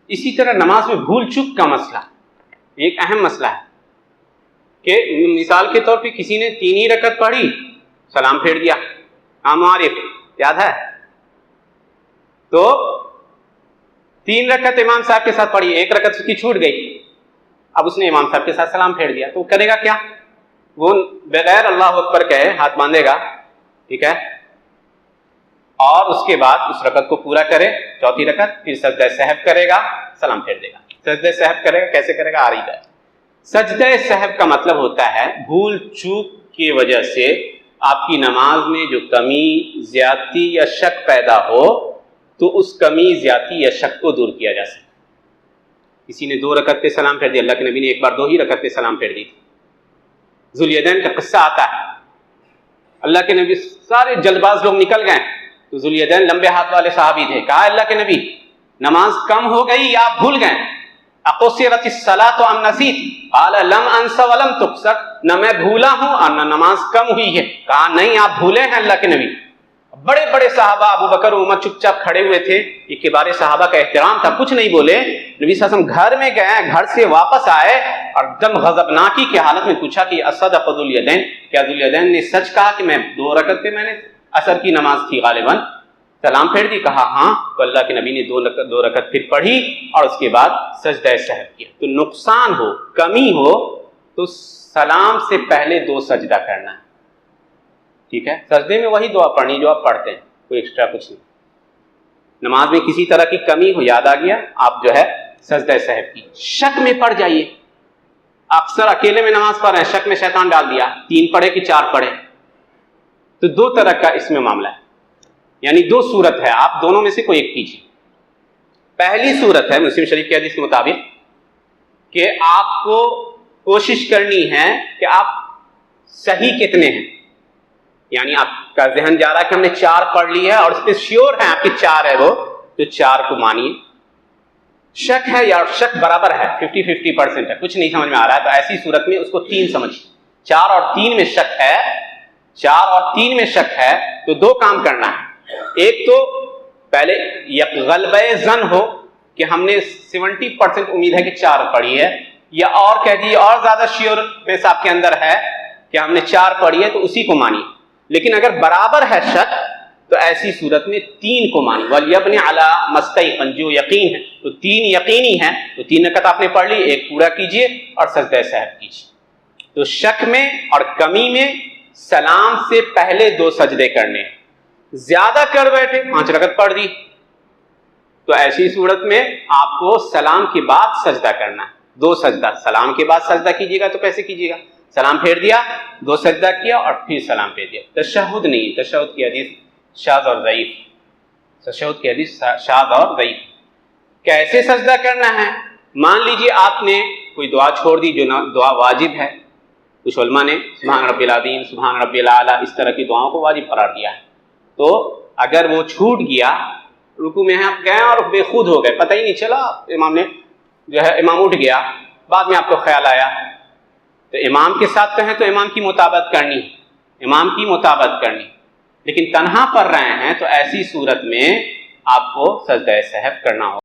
اسی طرح نماز میں بھول چک کا مسئلہ ایک اہم مسئلہ ہے کہ مثال کے طور پہ کسی نے 3 ہی رکعت پڑھی، سلام پھیر دیا، عام عارف یاد ہے، تو 3 رکعت امام صاحب کے ساتھ پڑھی، 1 رکعت اس کی چھوٹ گئی، اب اس نے امام صاحب کے ساتھ سلام پھیر دیا، تو کرے گا کیا؟ وہ بغیر اللہ اکبر کہے ہاتھ باندھے گا، ٹھیک ہے، اور اس کے بعد اس رکعت کو پورا کرے، 4تھی رکعت، پھر سجدہ سہو کرے گا، سلام پھیر دے گا۔ سجدہ سہو کرے گا، کیسے کرے گا؟ آ رہی ہے۔ سجدہ سہو کا مطلب ہوتا ہے بھول چوک کی وجہ سے آپ کی نماز میں جو کمی، زیادتی یا شک پیدا ہو تو اس کمی، زیادتی یا شک کو دور کیا جا سکے۔ کسی نے 2 رکعت پہ سلام پھیر دیا، اللہ کے نبی نے ایک بار 2 ہی رکعت پہ سلام پھیر دی تھی۔ ذوالیدین کا قصہ آتا ہے، اللہ کے نبی سارے جلد باز لوگ نکل گئے تو ذوالیدین لمبے ہاتھ والے صحابی تھے، کہا اللہ کے نبی نماز کم ہو گئی یا آپ بھول گئے؟ اقصرت الصلاۃ ام نسیت؟ قال لم انس ولم تقصر، نہ میں بھولا ہوں اور نہ نماز کم ہوئی ہے۔ کہا نہیں، آپ بھولے ہیں اللہ کے نبی۔ بڑے بڑے صحابہ ابو بکر عمر چپ چاپ کھڑے ہوئے تھے، یہ کبار صحابہ کا احترام تھا، کچھ نہیں بولے۔ نبی صلی اللہ علیہ وسلم گھر میں گئے، گھر سے واپس آئے اور دم غضبناکی کی حالت میں پوچھا کہ اصدق ذوالیدین، کیا ذوالیدین نے سچ کہا کہ میں 2 رکعت پہ میں نے عصر کی نماز تھی غالباً سلام پھیر دی؟ کہا ہاں۔ تو اللہ کے نبی نے 2 رکعت پھر پڑھی اور اس کے بعد سجدہ سہو کیا۔ تو نقصان ہو، کمی ہو تو سلام سے پہلے 2 سجدہ کرنا ہے، ٹھیک ہے؟ سجدے میں وہی دعا پڑھنی جو آپ پڑھتے ہیں، کوئی ایکسٹرا کچھ نہیں۔ نماز میں کسی طرح کی کمی ہو، یاد آ گیا، آپ جو ہے سجدہ سہو کی۔ شک میں پڑ جائیے، اکثر اکیلے میں نماز پڑھ رہے ہیں، شک میں شیطان ڈال دیا 3 پڑھے کہ 4 پڑھے، تو 2 طرح کا اس میں معاملہ ہے، یعنی 2 صورت ہے، آپ دونوں میں سے کوئی ایک کیجیے۔ پہلی صورت ہے مسلم شریف کی حدیث کے مطابق کہ آپ کو کوشش کرنی ہے کہ آپ صحیح کتنے ہیں، یعنی آپ کا ذہن جا رہا ہے کہ ہم نے 4 پڑھ لی ہے اور اس پہ شیور ہے آپ کی 4 ہے وہ، تو 4 کو مانیے۔ شک ہے یا شک برابر ہے 50-50% ہے، کچھ نہیں سمجھ میں آ رہا ہے، تو ایسی صورت میں اس کو 3 سمجھیے۔ 4 اور 3 میں شک ہے، 4 اور 3 میں شک ہے تو 2 کام کرنا ہے۔ ایک تو پہلے غلبہ ظن ہو کہ ہم نے 70% امید ہے کہ 4 پڑھی ہے، یا اور کہہ دیجیے اور زیادہ شیورنس آپ کے اندر ہے کہ ہم نے 4 پڑھی ہے تو اسی کو مانیے۔ لیکن اگر برابر ہے شک تو ایسی صورت میں 3 کو مانیے۔ وَلْيَبْنِ عَلَىٰ مَسْتَيْقَنَ، جو یقین ہے، تو 3 یقینی ہے تو 3 رکعت آپ نے پڑھ لی، 1 پورا کیجیے اور سجدہ سہو کیجیے۔ تو شک میں اور کمی میں سلام سے پہلے 2 سجدے کرنے ہیں۔ زیادہ کر بیٹھے 5 رکعت پڑھ دی تو ایسی صورت میں آپ کو سلام کے بعد سجدہ کرنا ہے، 2 سجدہ۔ سلام کے بعد سجدہ کیجیے گا تو کیسے کیجیے گا؟ سلام پھیر دیا، 2 سجدہ کیا اور پھر سلام پھیر دیا۔ تشہد نہیں، تشہد کی حدیث شاذ اور ضعیف، تشہد کی حدیث شاذ اور ضعیف۔ کیسے سجدہ کرنا ہے؟ مان لیجیے آپ نے کوئی دعا چھوڑ دی جو دعا واجب ہے، کچھ علماء نے سبحان ربی العظیم، سبحان ربی الاعلیٰ، اس طرح کی دعاؤں کو واجب قرار دیا ہے، تو اگر وہ چھوٹ گیا، رکوع میں آپ گئے اور بے خود ہو گئے، پتہ ہی نہیں چلا، امام نے جو ہے امام اٹھ گیا، بعد میں آپ کو خیال آیا، تو امام کے ساتھ کہیں تو امام کی مطابقت کرنی، امام کی مطابقت کرنی، لیکن تنہا پڑھ رہے ہیں تو ایسی صورت میں آپ کو سجدہ سہو کرنا ہوگا۔